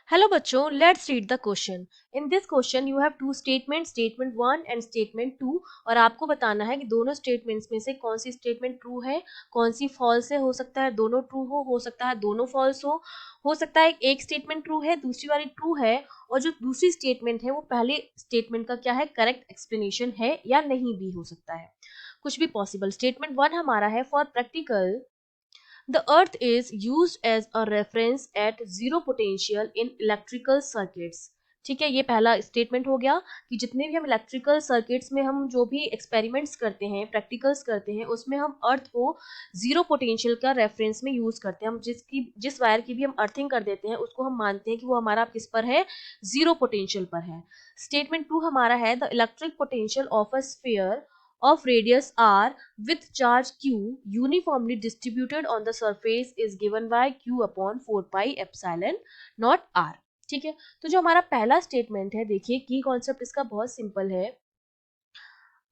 Hello बच्चों, let's read the question. In this question you have two statements, statement 1 and statement 2 और आपको बताना है कि दोनों statements में से कौन सी statement true है, कौन सी false है. हो सकता है दोनों true हो सकता है दोनों false हो सकता है एक statement true है दूसरी वाली true है और जो दूसरी statement है वो पहले statement का क्या है correct explanation है या नहीं भी हो सकता है, कुछ भी possible. Statement 1 हमारा है for practical The earth is used as a reference at zero potential in electrical circuits. ठीक है, ये पहला स्टेटमेंट हो गया कि जितने भी हम इलेक्ट्रिकल सर्किट्स में हम जो भी एक्सपेरिमेंट्स करते हैं, प्रैक्टिकल्स करते हैं, उसमें हम अर्थ को जीरो पोटेंशियल का रेफरेंस में यूज करते हैं. हम जिस वायर की भी हम अर्थिंग कर देते हैं उसको हम मानते हैं कि वो हमारा किस पर है, जीरो पोटेंशियल पर है. स्टेटमेंट 2 हमारा है the electric potential of a sphere of radius r with charge q uniformly distributed on the surface is given by q upon 4 pi epsilon not r. ठीक है, तो जो हमारा पहला स्टेटमेंट है, देखिए की कॉन्सेप्ट इसका बहुत सिंपल है.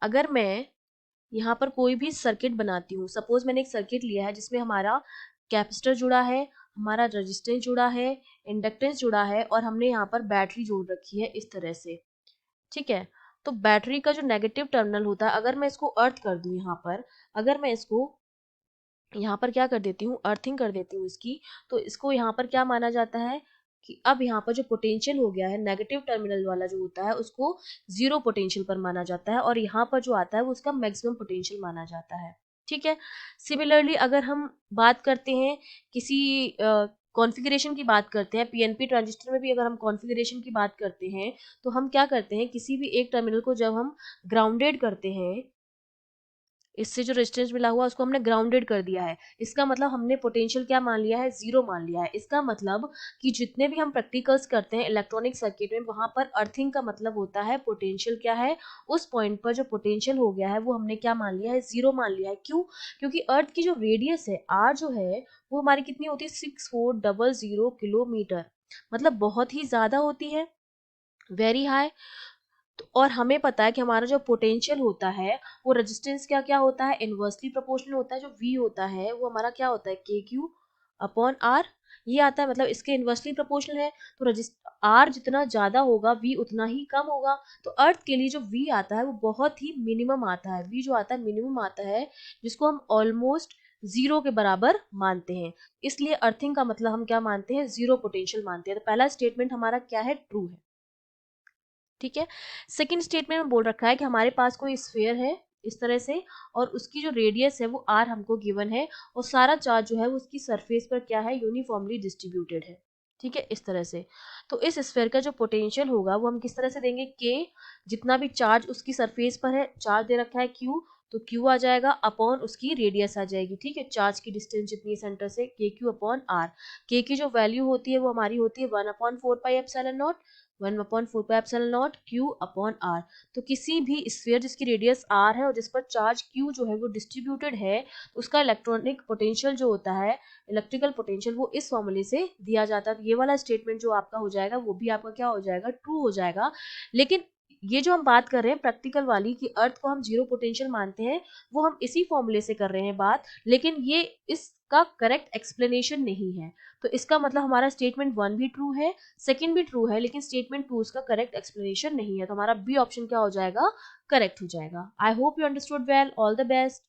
अगर मैं यहाँ पर कोई भी सर्किट बनाती हूँ, सपोज मैंने एक सर्किट लिया है जिसमें हमारा कैपेसिटर जुड़ा है, हमारा रेजिस्टेंस जुड़ा है, इंडक्टेंस जुड़ा है और हमने यहाँ पर बैटरी जोड़ रखी है इस तरह से. ठीक है, तो बैटरी का जो नेगेटिव टर्मिनल होता है, अगर मैं इसको अर्थ कर दूं यहाँ पर, अगर मैं इसको यहाँ पर क्या कर देती हूँ, अर्थिंग कर देती हूँ इसकी, तो इसको यहाँ पर क्या माना जाता है कि अब यहाँ पर जो पोटेंशियल हो गया है नेगेटिव टर्मिनल वाला जो होता है उसको जीरो पोटेंशियल पर माना जाता है और यहाँ पर जो आता है वो उसका मैक्सिमम पोटेंशियल माना जाता है. ठीक है, सिमिलरली अगर हम बात करते हैं किसी कॉन्फ़िगरेशन की बात करते हैं, पीएनपी ट्रांजिस्टर में भी अगर हम कॉन्फ़िगरेशन की बात करते हैं तो हम क्या करते हैं, किसी भी एक टर्मिनल को जब हम ग्राउंडेड करते हैं, इससे जो रेजिस्टेंस मिला हुआ उसको हमने ग्राउंडेड कर दिया है, इसका मतलब हमने पोटेंशियल क्या मान लिया है, जीरो मान लिया है. इसका मतलब कि जितने भी हम प्रैक्टिकल्स करते हैं इलेक्ट्रॉनिक सर्किट में, वहां पर अर्थिंग का मतलब होता है पोटेंशियल क्या है, उस पॉइंट पर जो पोटेंशियल हो गया है वो हमने क्या मान लिया है, जीरो मान लिया है. क्यों? क्योंकि अर्थ की जो रेडियस है आर जो है वो हमारी कितनी होती है, 6400 किलोमीटर, मतलब बहुत ही ज्यादा होती है, वेरी हाई. तो और हमें पता है कि हमारा जो पोटेंशियल होता है वो रेजिस्टेंस क्या क्या होता है, इनवर्सली प्रोपोर्शनल होता है. जो V होता है वो हमारा क्या होता है, KQ अपॉन R, ये आता है, मतलब इसके इनवर्सली प्रोपोर्शनल है. तो R जितना ज्यादा होगा V उतना ही कम होगा. तो अर्थ के लिए जो V आता है वो बहुत ही मिनिमम आता है, V जो आता है मिनिमम आता है, जिसको हम ऑलमोस्ट जीरो के बराबर मानते हैं. इसलिए अर्थिंग का मतलब हम क्या मानते हैं, जीरो पोटेंशियल मानते हैं. तो पहला स्टेटमेंट हमारा क्या है, ट्रू है. ठीक है, सेकंड स्टेटमेंट में बोल रखा है कि हमारे पास कोई स्फीयर है इस तरह से और उसकी जो रेडियस है वो r हमको गिवन है और सारा चार्ज जो है वो उसकी सरफेस पर क्या है, यूनिफॉर्मली डिस्ट्रीब्यूटेड है. ठीक है, इस तरह से. तो इस स्फीयर का जो पोटेंशियल होगा वो हम किस तरह से देंगे, k जितना भी चार्ज उसकी सरफेस पर है, चार्ज दे रखा है q, तो q आ जाएगा अपॉन उसकी रेडियस आ जाएगी. ठीक है, चार्ज की डिस्टेंस जितनी है सेंटर से, के क्यू अपॉन आर. के की जो वैल्यू होती है वो हमारी होती है 1/4 pi epsilon naught, 1/4 pi epsilon naught Q upon R. तो किसी भी स्फीयर जिसकी रेडियस आर है और जिस पर चार्ज क्यू जो है वो डिस्ट्रीब्यूटेड है, तो उसका इलेक्ट्रॉनिक पोटेंशियल जो होता है, इलेक्ट्रिकल पोटेंशियल, वो इस फॉर्मूले से दिया जाता है. तो ये वाला स्टेटमेंट जो आपका हो जाएगा वो भी आपका क्या हो जाएगा, ट्रू हो जाएगा. लेकिन ये जो हम बात कर रहे हैं प्रैक्टिकल वाली कि अर्थ को हम जीरो पोटेंशियल मानते हैं, वो हम इसी फॉर्मूले से कर रहे हैं बात, लेकिन ये इसका करेक्ट एक्सप्लेनेशन नहीं है. तो इसका मतलब हमारा स्टेटमेंट 1 भी ट्रू है, सेकंड भी ट्रू है, लेकिन स्टेटमेंट 2 इसका करेक्ट एक्सप्लेनेशन नहीं है. तो हमारा बी ऑप्शन क्या हो जाएगा, करेक्ट हो जाएगा. I hope you understood well. All the best.